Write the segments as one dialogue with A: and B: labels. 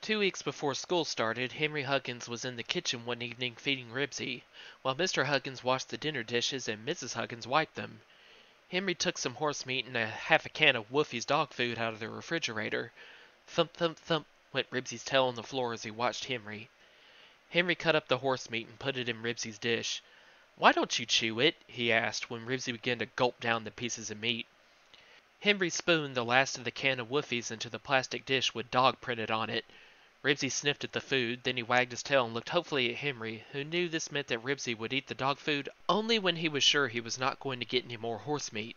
A: 2 weeks before school started, Henry Huggins was in the kitchen one evening feeding Ribsy, while Mr. Huggins washed the dinner dishes and Mrs. Huggins wiped them. Henry took some horse meat and half a can of Woofy's dog food out of the refrigerator. Thump, thump, thump went Ribsy's tail on the floor as he watched Henry. Henry cut up the horse meat and put it in Ribsy's dish. "Why don't you chew it?" he asked when Ribsy began to gulp down the pieces of meat. Henry spooned the last of the can of Woofy's into the plastic dish with dog printed on it. Ribsy sniffed at the food, then he wagged his tail and looked hopefully at Henry, who knew this meant that Ribsy would eat the dog food only when he was sure he was not going to get any more horse meat.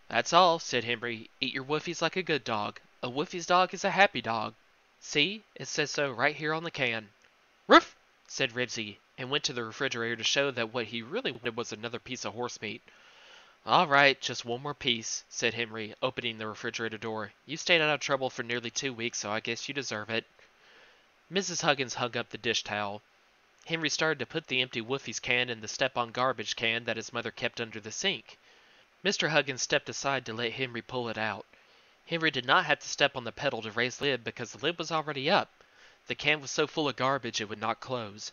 A: "That's all," said Henry. "Eat your Woofy's like a good dog. A Woofy's dog is a happy dog. See, it says so right here on the can." "Ruff!" said Ribsy, and went to the refrigerator to show that what he really wanted was another piece of horse meat. "All right, just one more piece," said Henry, opening the refrigerator door. "You stayed out of trouble for nearly 2 weeks, so I guess you deserve it." Mrs. Huggins hung up the dish towel. Henry started to put the empty Woofy's can in the step-on garbage can that his mother kept under the sink. Mr. Huggins stepped aside to let Henry pull it out. Henry did not have to step on the pedal to raise the lid because the lid was already up. The can was so full of garbage it would not close.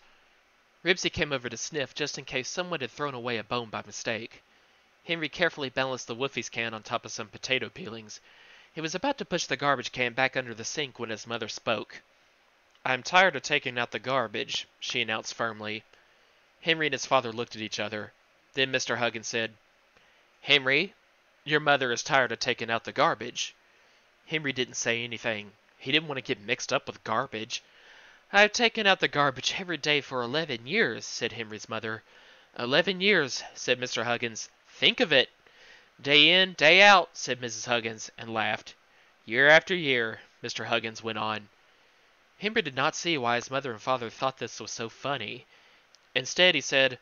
A: Ribsy came over to sniff just in case someone had thrown away a bone by mistake. Henry carefully balanced the Woofy's can on top of some potato peelings. He was about to push the garbage can back under the sink when his mother spoke. "I'm tired of taking out the garbage," she announced firmly. Henry and his father looked at each other. Then Mr. Huggins said, "Henry, your mother is tired of taking out the garbage." Henry didn't say anything. He didn't want to get mixed up with garbage. "I've taken out the garbage every day for 11 years, said Henry's mother. 11 years, said Mr. Huggins. "Think of it." "Day in, day out," said Mrs. Huggins, and laughed. "Year after year," Mr. Huggins went on. Henry did not see why his mother and father thought this was so funny. Instead, he said,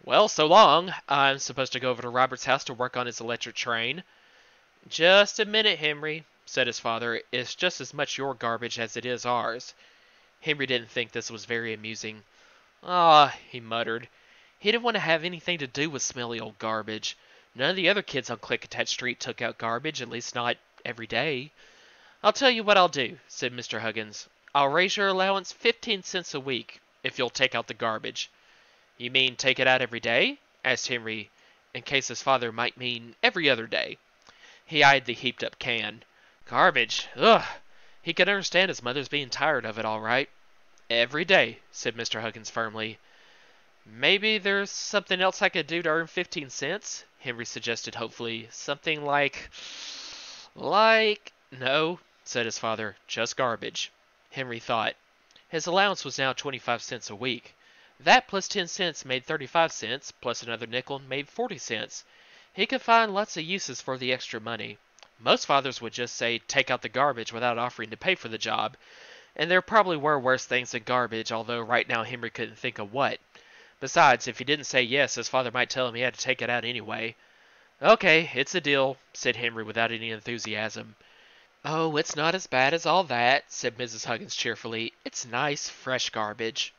A: "Well, so long. I'm supposed to go over to Robert's house to work on his electric train." "Just a minute, Henry," said his father. "It's just as much your garbage as it is ours." Henry didn't think this was very amusing. "Ah," he muttered. He didn't want to have anything to do with smelly old garbage. None of the other kids on Klickitat Street took out garbage, at least not every day. "I'll tell you what I'll do," said Mr. Huggins. "I'll raise your allowance 15 cents a week, if you'll take out the garbage." "You mean take it out every day?" asked Henry, in case his father might mean every other day. He eyed the heaped-up can. Garbage, ugh! He could understand his mother's being tired of it, all right. "Every day," said Mr. Huggins firmly. "Maybe there's something else I could do to earn 15 cents?" Henry suggested hopefully. "Something like... "No," said his father. "Just garbage." Henry thought. His allowance was now 25 cents a week. That plus 10 cents made 35 cents, plus another nickel made 40 cents. He could find lots of uses for the extra money. Most fathers would just say, "Take out the garbage," without offering to pay for the job. And there probably were worse things than garbage, although right now Henry couldn't think of what. Besides, if he didn't say yes, his father might tell him he had to take it out anyway. "Okay, it's a deal," said Henry without any enthusiasm. "Oh, it's not as bad as all that," said Mrs. Huggins cheerfully. "It's nice, fresh garbage."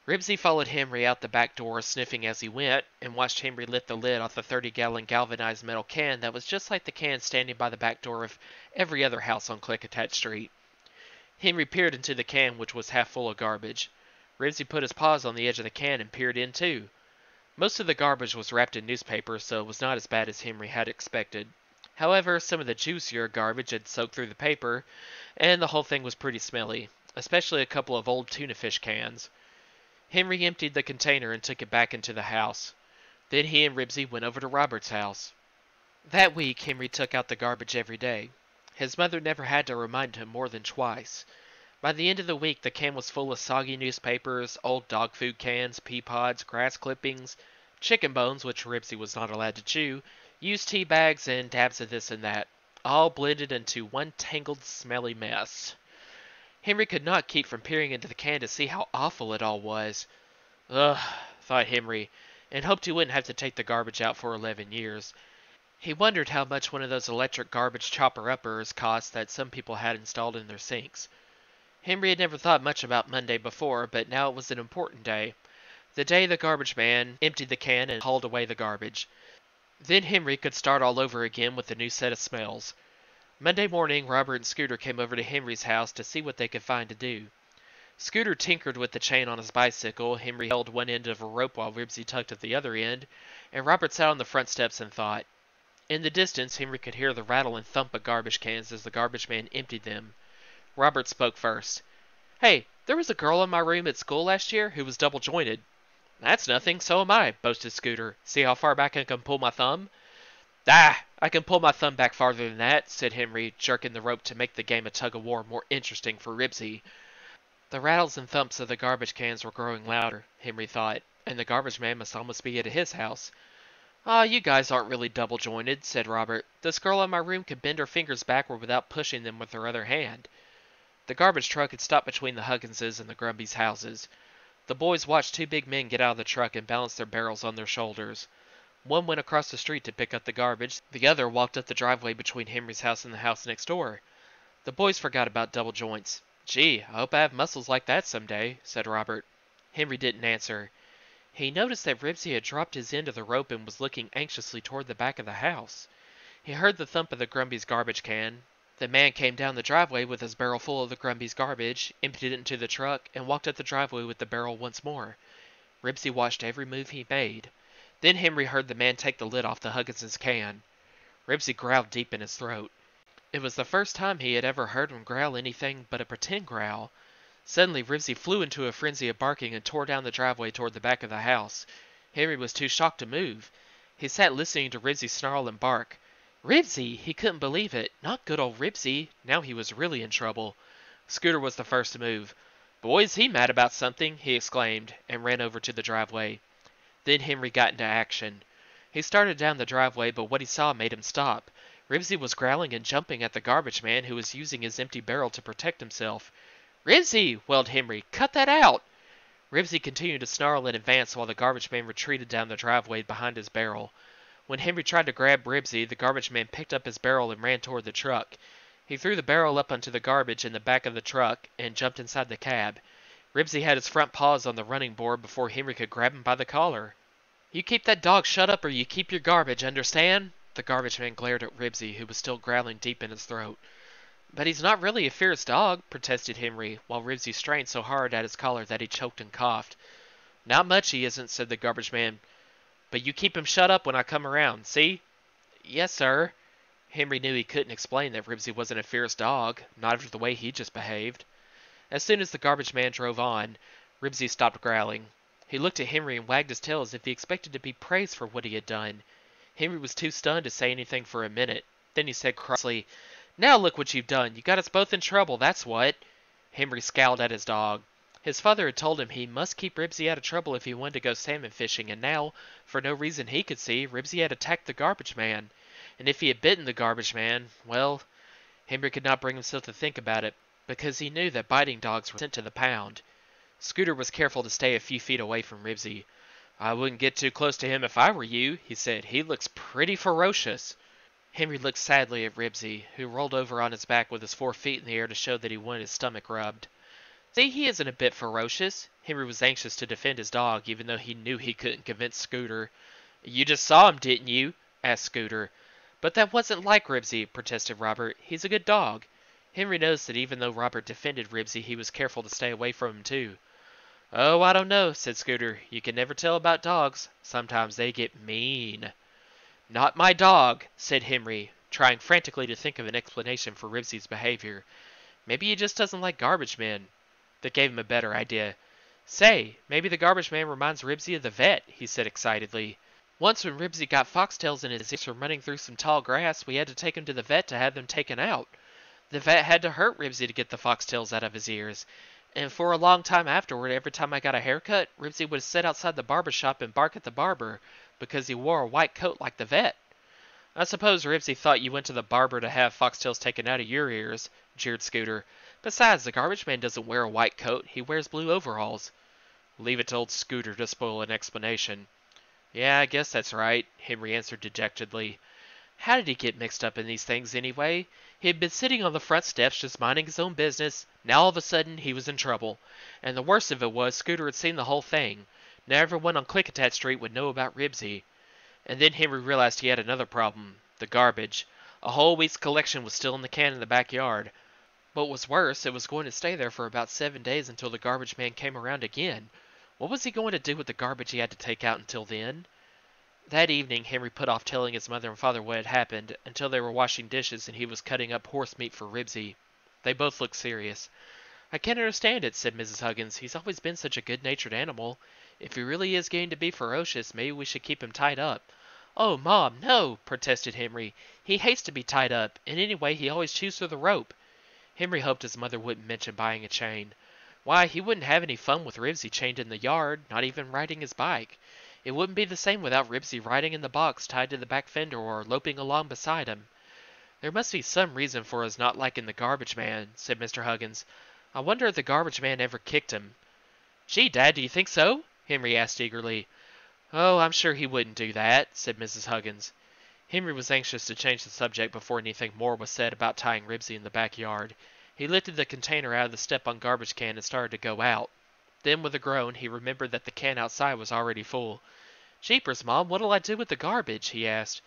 A: Ribsy followed Henry out the back door, sniffing as he went, and watched Henry lift the lid off the 30-gallon galvanized metal can that was just like the can standing by the back door of every other house on Klickitat Street. Henry peered into the can, which was half full of garbage. Ribsy put his paws on the edge of the can and peered in too. Most of the garbage was wrapped in newspaper, so it was not as bad as Henry had expected. However, some of the juicier garbage had soaked through the paper, and the whole thing was pretty smelly, especially a couple of old tuna fish cans. Henry emptied the container and took it back into the house. Then he and Ribsy went over to Robert's house. That week, Henry took out the garbage every day. His mother never had to remind him more than twice. By the end of the week, the can was full of soggy newspapers, old dog food cans, pea pods, grass clippings, chicken bones, which Ribsy was not allowed to chew, used tea bags, and dabs of this and that, all blended into one tangled, smelly mess. Henry could not keep from peering into the can to see how awful it all was. Ugh, thought Henry, and hoped he wouldn't have to take the garbage out for 11 years. He wondered how much one of those electric garbage chopper-uppers cost that some people had installed in their sinks. Henry had never thought much about Monday before, but now it was an important day. The day the garbage man emptied the can and hauled away the garbage. Then Henry could start all over again with a new set of smells. Monday morning, Robert and Scooter came over to Henry's house to see what they could find to do. Scooter tinkered with the chain on his bicycle, Henry held one end of a rope while Ribsy tugged at the other end, and Robert sat on the front steps and thought. In the distance, Henry could hear the rattle and thump of garbage cans as the garbage man emptied them. Robert spoke first. "Hey, there was a girl in my room at school last year who was double-jointed." "That's nothing, so am I," boasted Scooter. "See how far back I can pull my thumb?" "Ah, I can pull my thumb back farther than that," said Henry, jerking the rope to make the game of tug-of-war more interesting for Ribsy. The rattles and thumps of the garbage cans were growing louder, Henry thought, and the garbage man must almost be at his house. "Aw, you guys aren't really double-jointed," said Robert. "This girl in my room could bend her fingers backward without pushing them with her other hand." The garbage truck had stopped between the Hugginses and the Grumbys' houses. The boys watched two big men get out of the truck and balance their barrels on their shoulders. One went across the street to pick up the garbage. The other walked up the driveway between Henry's house and the house next door. The boys forgot about double joints. "Gee, I hope I have muscles like that someday," said Robert. Henry didn't answer. He noticed that Ribsy had dropped his end of the rope and was looking anxiously toward the back of the house. He heard the thump of the Grumbys' garbage can. The man came down the driveway with his barrel full of the Grumbys' garbage, emptied it into the truck, and walked up the driveway with the barrel once more. Ribsy watched every move he made. Then Henry heard the man take the lid off the Huggins's can. Ribsy growled deep in his throat. It was the first time he had ever heard him growl anything but a pretend growl. Suddenly Ribsy flew into a frenzy of barking and tore down the driveway toward the back of the house. Henry was too shocked to move. He sat listening to Ribsy snarl and bark. Ribsy! He couldn't believe it. Not good old Ribsy. Now he was really in trouble. Scooter was the first to move. "Boy, is he mad about something!" he exclaimed, and ran over to the driveway. Then Henry got into action. He started down the driveway, but what he saw made him stop. Ribsy was growling and jumping at the garbage man, who was using his empty barrel to protect himself. "Ribsy!" wailed Henry. "Cut that out!" Ribsy continued to snarl and advance while the garbage man retreated down the driveway behind his barrel. When Henry tried to grab Ribsy, the garbage man picked up his barrel and ran toward the truck. He threw the barrel up onto the garbage in the back of the truck and jumped inside the cab. Ribsy had his front paws on the running board before Henry could grab him by the collar. "You keep that dog shut up or you keep your garbage, understand?" The garbage man glared at Ribsy, who was still growling deep in his throat. "But he's not really a fierce dog," protested Henry, while Ribsy strained so hard at his collar that he choked and coughed. "Not much he isn't," said the garbage man. "But you keep him shut up when I come around, see?" "Yes, sir." Henry knew he couldn't explain that Ribsy wasn't a fierce dog, not after the way he just behaved. As soon as the garbage man drove on, Ribsy stopped growling. He looked at Henry and wagged his tail as if he expected to be praised for what he had done. Henry was too stunned to say anything for a minute. Then he said crossly, "Now look what you've done. You got us both in trouble, that's what." Henry scowled at his dog. His father had told him he must keep Ribsy out of trouble if he wanted to go salmon fishing, and now, for no reason he could see, Ribsy had attacked the garbage man. And if he had bitten the garbage man, well, Henry could not bring himself to think about it, because he knew that biting dogs were sent to the pound. Scooter was careful to stay a few feet away from Ribsy. "I wouldn't get too close to him if I were you," he said. "He looks pretty ferocious." Henry looked sadly at Ribsy, who rolled over on his back with his 4 feet in the air to show that he wanted his stomach rubbed. "See, he isn't a bit ferocious." Henry was anxious to defend his dog, even though he knew he couldn't convince Scooter. "You just saw him, didn't you?" asked Scooter. "But that wasn't like Ribsy," protested Robert. "He's a good dog." Henry noticed that even though Robert defended Ribsy, he was careful to stay away from him too. "Oh, I don't know," said Scooter. "You can never tell about dogs. Sometimes they get mean." "Not my dog," said Henry, trying frantically to think of an explanation for Ribsy's behavior. "Maybe he just doesn't like garbage men." That gave him a better idea. "Say, maybe the garbage man reminds Ribsy of the vet," he said excitedly. "Once when Ribsy got foxtails in his ears from running through some tall grass, we had to take him to the vet to have them taken out. The vet had to hurt Ribsy to get the foxtails out of his ears. And for a long time afterward, every time I got a haircut, Ribsy would sit outside the barber shop and bark at the barber, because he wore a white coat like the vet." "I suppose Ribsy thought you went to the barber to have foxtails taken out of your ears," jeered Scooter. "Besides, the garbage man doesn't wear a white coat. He wears blue overalls." Leave it to old Scooter to spoil an explanation. "Yeah, I guess that's right," Henry answered dejectedly. How did he get mixed up in these things anyway? He had been sitting on the front steps just minding his own business. Now all of a sudden he was in trouble. And the worst of it was Scooter had seen the whole thing. Now everyone on Klickitat Street would know about Ribsy. And then Henry realized he had another problem. The garbage. A whole week's collection was still in the can in the backyard. What was worse, it was going to stay there for about 7 days until the garbage man came around again. What was he going to do with the garbage he had to take out until then? That evening, Henry put off telling his mother and father what had happened until they were washing dishes and he was cutting up horse meat for Ribsy. They both looked serious. "I can't understand it," said Mrs. Huggins. "He's always been such a good-natured animal. If he really is getting to be ferocious, maybe we should keep him tied up." "Oh, Mom, no!" protested Henry. "He hates to be tied up, and anyway he always chews through the rope." Henry hoped his mother wouldn't mention buying a chain. Why, he wouldn't have any fun with Ribsy chained in the yard, not even riding his bike. It wouldn't be the same without Ribsy riding in the box tied to the back fender or loping along beside him. "There must be some reason for his not liking the garbage man," said Mr. Huggins. "I wonder if the garbage man ever kicked him." "Gee, Dad, do you think so?" Henry asked eagerly. "Oh, I'm sure he wouldn't do that," said Mrs. Huggins. Henry was anxious to change the subject before anything more was said about tying Ribsy in the backyard. He lifted the container out of the step-on garbage can and started to go out. Then, with a groan, he remembered that the can outside was already full. "Jeepers, Mom, what'll I do with the garbage?" he asked.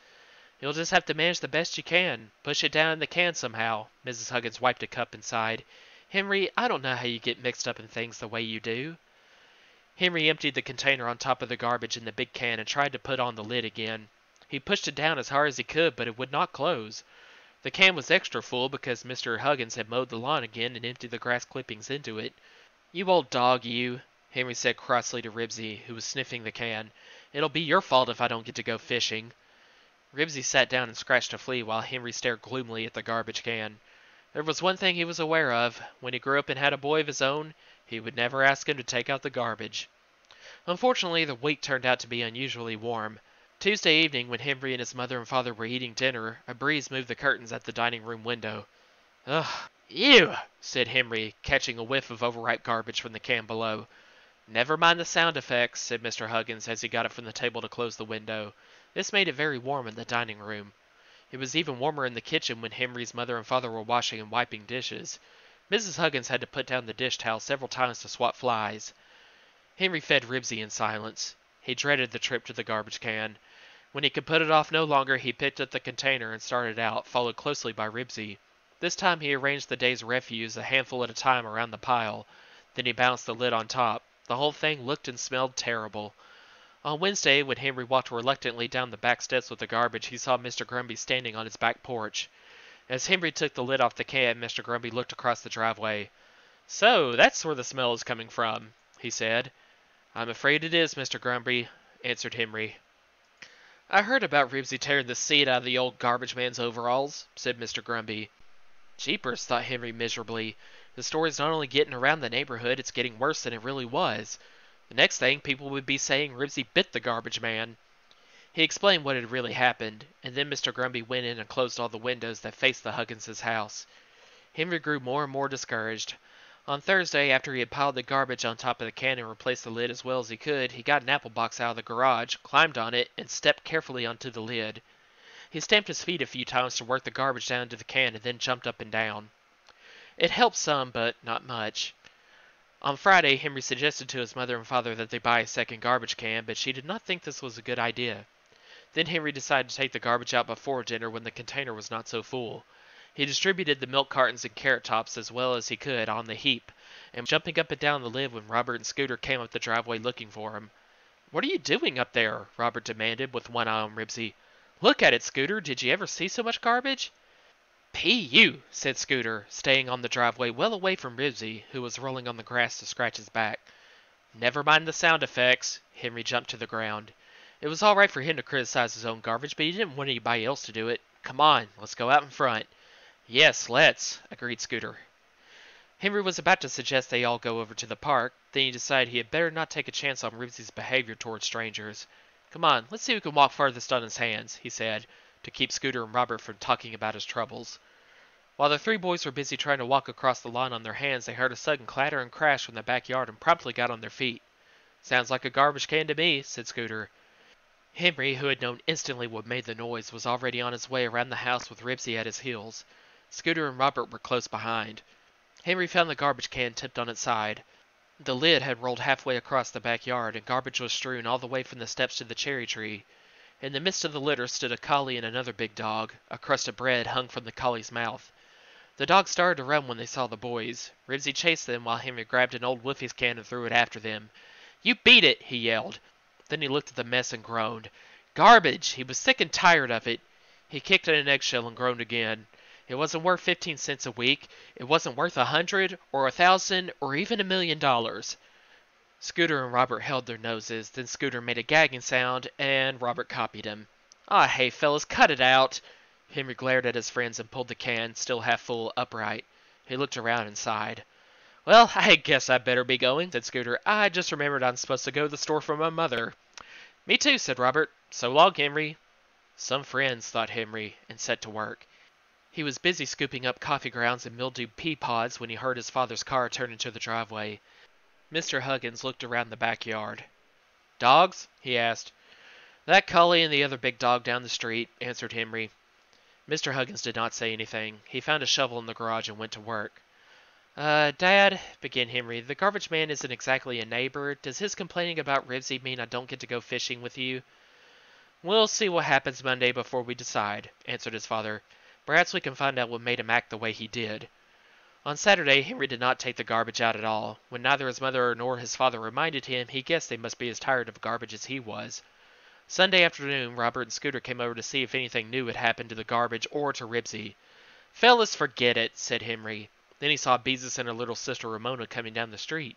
A: "You'll just have to manage the best you can. Push it down in the can somehow." Mrs. Huggins wiped a cup and sighed. "Henry, I don't know how you get mixed up in things the way you do." Henry emptied the container on top of the garbage in the big can and tried to put on the lid again. He pushed it down as hard as he could, but it would not close. The can was extra full because Mr. Huggins had mowed the lawn again and emptied the grass clippings into it. "You old dog, you," Henry said crossly to Ribsy, who was sniffing the can. "It'll be your fault if I don't get to go fishing." Ribsy sat down and scratched a flea while Henry stared gloomily at the garbage can. There was one thing he was aware of. When he grew up and had a boy of his own, he would never ask him to take out the garbage. Unfortunately, the week turned out to be unusually warm. Tuesday evening, when Henry and his mother and father were eating dinner, a breeze moved the curtains at the dining room window. "Ugh, ew," said Henry, catching a whiff of overripe garbage from the can below. "Never mind the sound effects," said Mr. Huggins as he got up from the table to close the window. This made it very warm in the dining room. It was even warmer in the kitchen when Henry's mother and father were washing and wiping dishes. Mrs. Huggins had to put down the dish towel several times to swat flies. Henry fed Ribsy in silence. He dreaded the trip to the garbage can. When he could put it off no longer, he picked up the container and started out, followed closely by Ribsy. This time he arranged the day's refuse a handful at a time around the pile. Then he balanced the lid on top. The whole thing looked and smelled terrible. On Wednesday, when Henry walked reluctantly down the back steps with the garbage, he saw Mr. Grumby standing on his back porch. As Henry took the lid off the can, Mr. Grumby looked across the driveway. "So, that's where the smell is coming from," he said. "I'm afraid it is, Mr. Grumby," answered Henry. "I heard about Ribsy tearing the seat out of the old garbage man's overalls," said Mr. Grumby. "Jeepers," thought Henry miserably. "The story's not only getting around the neighborhood, it's getting worse than it really was. The next thing, people would be saying Ribsy bit the garbage man." He explained what had really happened, and then Mr. Grumby went in and closed all the windows that faced the Huggins' house. Henry grew more and more discouraged. On Thursday, after he had piled the garbage on top of the can and replaced the lid as well as he could, he got an apple box out of the garage, climbed on it, and stepped carefully onto the lid. He stamped his feet a few times to work the garbage down into the can and then jumped up and down. It helped some, but not much. On Friday, Henry suggested to his mother and father that they buy a second garbage can, but she did not think this was a good idea. Then Henry decided to take the garbage out before dinner when the container was not so full. He distributed the milk cartons and carrot tops as well as he could on the heap, and jumping up and down the lid when Robert and Scooter came up the driveway looking for him. "What are you doing up there?" Robert demanded, with one eye on Ribsy. "Look at it, Scooter. Did you ever see so much garbage?" "P.U.," said Scooter, staying on the driveway well away from Ribsy, who was rolling on the grass to scratch his back. "Never mind the sound effects." Henry jumped to the ground. It was all right for him to criticize his own garbage, but he didn't want anybody else to do it. "Come on, let's go out in front." "Yes, let's," agreed Scooter. Henry was about to suggest they all go over to the park, then he decided he had better not take a chance on Ribsy's behavior towards strangers. "Come on, let's see who can walk farthest on his hands," he said, to keep Scooter and Robert from talking about his troubles. While the three boys were busy trying to walk across the lawn on their hands, they heard a sudden clatter and crash from the backyard and promptly got on their feet. "Sounds like a garbage can to me," said Scooter. Henry, who had known instantly what made the noise, was already on his way around the house with Ribsy at his heels. Scooter and Robert were close behind. Henry found the garbage can tipped on its side. The lid had rolled halfway across the backyard, and garbage was strewn all the way from the steps to the cherry tree. In the midst of the litter stood a collie and another big dog. A crust of bread hung from the collie's mouth. The dogs started to run when they saw the boys. Ribsy chased them while Henry grabbed an old Woofie's can and threw it after them. "You beat it!" he yelled. Then he looked at the mess and groaned. Garbage! He was sick and tired of it. He kicked at an eggshell and groaned again. It wasn't worth 15 cents a week. It wasn't worth 100 or 1,000 or even $1,000,000. Scooter and Robert held their noses. Then Scooter made a gagging sound, and Robert copied him. "Ah, hey, fellas, cut it out!" Henry glared at his friends and pulled the can, still half full, upright. He looked around and sighed. "Well, I guess I better be going," said Scooter. "I just remembered I'm supposed to go to the store for my mother." "Me too," said Robert. "So long, Henry." Some friends, thought Henry, and set to work. He was busy scooping up coffee grounds and mildewed pea pods when he heard his father's car turn into the driveway. Mr. Huggins looked around the backyard. "Dogs?" he asked. "That collie and the other big dog down the street," answered Henry. Mr. Huggins did not say anything. He found a shovel in the garage and went to work. Dad," began Henry, "the garbage man isn't exactly a neighbor. Does his complaining about Ribsy mean I don't get to go fishing with you?" "We'll see what happens Monday before we decide," answered his father. "Perhaps we can find out what made him act the way he did." On Saturday, Henry did not take the garbage out at all. When neither his mother nor his father reminded him, he guessed they must be as tired of garbage as he was. Sunday afternoon, Robert and Scooter came over to see if anything new had happened to the garbage or to Ribsy. "Fellas, forget it," said Henry. Then he saw Beezus and her little sister Ramona coming down the street.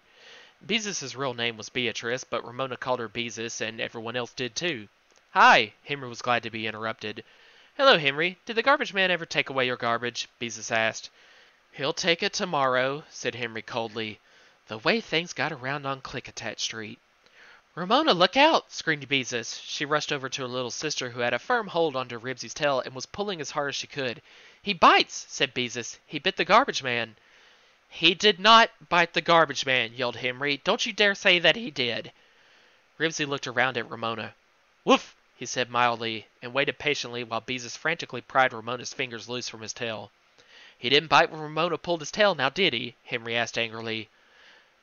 A: Beezus' real name was Beatrice, but Ramona called her Beezus, and everyone else did too. "Hi!" Henry was glad to be interrupted. "Hello, Henry. Did the garbage man ever take away your garbage?" Beezus asked. "He'll take it tomorrow," said Henry coldly. The way things got around on Klickitat Street. "Ramona, look out!" screamed Beezus. She rushed over to her little sister, who had a firm hold onto Ribsy's tail and was pulling as hard as she could. "He bites!" said Beezus. "He bit the garbage man." "He did not bite the garbage man!" yelled Henry. "Don't you dare say that he did!" Ribsy looked around at Ramona. "Woof!" he said mildly, and waited patiently while Beezus frantically pried Ramona's fingers loose from his tail. "He didn't bite when Ramona pulled his tail, now did he?" Henry asked angrily.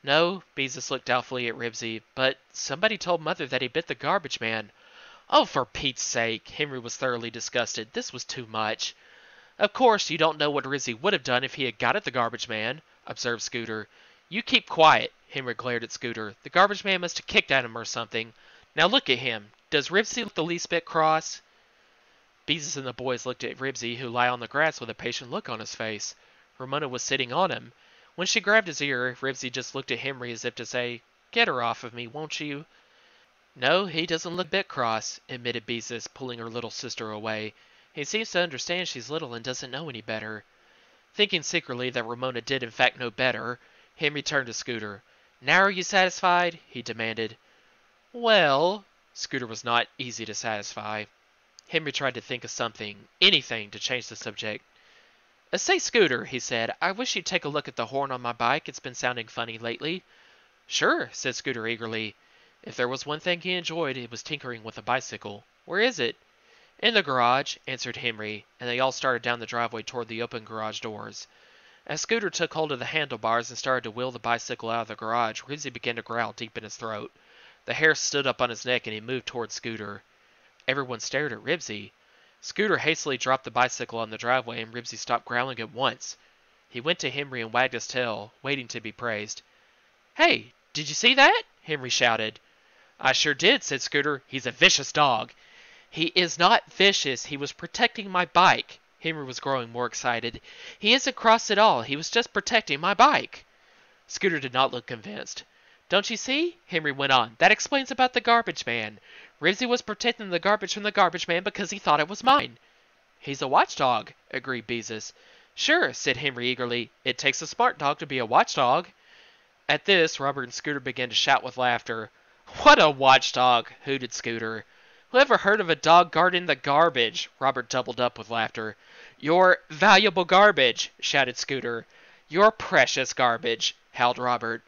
A: "No," Beezus looked doubtfully at Ribsy, "but somebody told Mother that he bit the garbage man." "Oh, for Pete's sake!" Henry was thoroughly disgusted. This was too much. "Of course, you don't know what Ribsy would have done if he had got at the garbage man," observed Scooter. "You keep quiet," Henry glared at Scooter. "The garbage man must have kicked at him or something. Now look at him. Does Ribsy look the least bit cross?" Beezus and the boys looked at Ribsy, who lay on the grass with a patient look on his face. Ramona was sitting on him. When she grabbed his ear, Ribsy just looked at Henry as if to say, "Get her off of me, won't you?" "No, he doesn't look a bit cross," admitted Beezus, pulling her little sister away. "He seems to understand she's little and doesn't know any better." Thinking secretly that Ramona did in fact know better, Henry turned to Scooter. "Now are you satisfied?" he demanded. "Well," Scooter was not easy to satisfy. Henry tried to think of something, anything, to change the subject. "Say, Scooter," he said, "I wish you'd take a look at the horn on my bike. It's been sounding funny lately." "Sure," said Scooter eagerly. If there was one thing he enjoyed, it was tinkering with a bicycle. "Where is it?" "In the garage," answered Henry, and they all started down the driveway toward the open garage doors. As Scooter took hold of the handlebars and started to wheel the bicycle out of the garage, Ribsy began to growl deep in his throat. The hair stood up on his neck and he moved toward Scooter. Everyone stared at Ribsy. Scooter hastily dropped the bicycle on the driveway and Ribsy stopped growling at once. He went to Henry and wagged his tail, waiting to be praised. "Hey, did you see that?" Henry shouted. "I sure did," said Scooter. "He's a vicious dog." "He is not vicious. He was protecting my bike." Henry was growing more excited. "He isn't cross at all. He was just protecting my bike." Scooter did not look convinced. "Don't you see?" Henry went on. "That explains about the garbage man. Ribsy was protecting the garbage from the garbage man because he thought it was mine." "He's a watchdog," agreed Beezus. "Sure," said Henry eagerly. "It takes a smart dog to be a watchdog." At this, Robert and Scooter began to shout with laughter. "What a watchdog!" hooted Scooter. "Who ever heard of a dog guarding the garbage?" Robert doubled up with laughter. "Your valuable garbage!" shouted Scooter. "Your precious garbage!" howled Robert.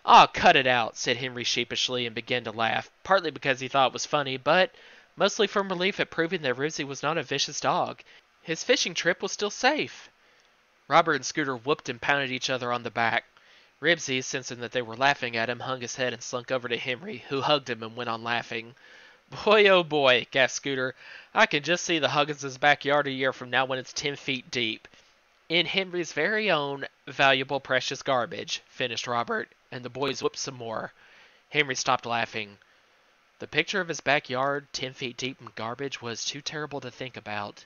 A: "Aw, cut it out," said Henry sheepishly and began to laugh, partly because he thought it was funny, but mostly from relief at proving that Ribsy was not a vicious dog. His fishing trip was still safe. Robert and Scooter whooped and pounded each other on the back. Ribsy, sensing that they were laughing at him, hung his head and slunk over to Henry, who hugged him and went on laughing. Boy, oh boy, gasped Scooter. I can just see the Huggins' backyard a year from now when it's 10 feet deep. In Henry's very own valuable, precious garbage, finished Robert, and the boys whooped some more. Henry stopped laughing. The picture of his backyard, 10 feet deep in garbage, was too terrible to think about.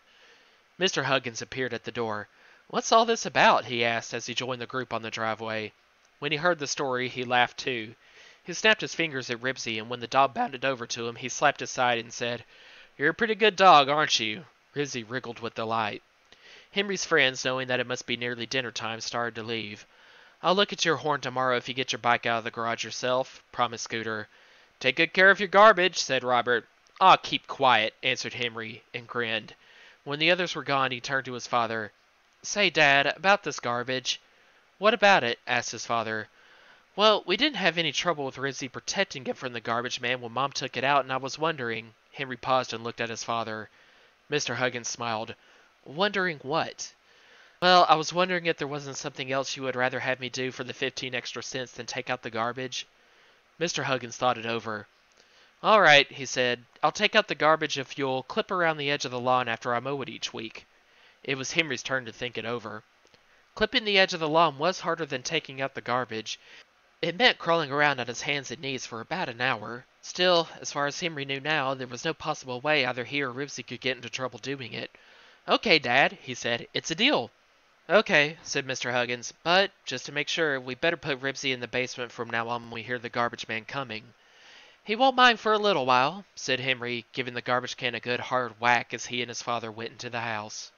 A: Mr. Huggins appeared at the door. "What's all this about?" he asked as he joined the group on the driveway. When he heard the story, he laughed too. He snapped his fingers at Ribsy, and when the dog bounded over to him, he slapped his side and said, "You're a pretty good dog, aren't you?" Ribsy wriggled with delight. Henry's friends, knowing that it must be nearly dinner time, started to leave. "I'll look at your horn tomorrow if you get your bike out of the garage yourself," promised Scooter. "Take good care of your garbage," said Robert. "Aw, keep quiet," answered Henry, and grinned. When the others were gone, he turned to his father. "Say, Dad, about this garbage." "What about it?" asked his father. "Well, we didn't have any trouble with Ribsy protecting it from the garbage man when Mom took it out, and I was wondering—" Henry paused and looked at his father. Mr. Huggins smiled. "Wondering what?" "Well, I was wondering if there wasn't something else you would rather have me do for the 15 extra cents than take out the garbage." Mr. Huggins thought it over. "All right," he said. "I'll take out the garbage if you'll clip around the edge of the lawn after I mow it each week." It was Henry's turn to think it over. Clipping the edge of the lawn was harder than taking out the garbage. It meant crawling around on his hands and knees for about an hour. Still, as far as Henry knew now, there was no possible way either he or Ribsy could get into trouble doing it. "Okay, Dad," he said. "It's a deal." "Okay," said Mr. Huggins. "But, just to make sure, we better put Ribsy in the basement from now on when we hear the garbage man coming." "He won't mind for a little while," said Henry, giving the garbage can a good hard whack as he and his father went into the house.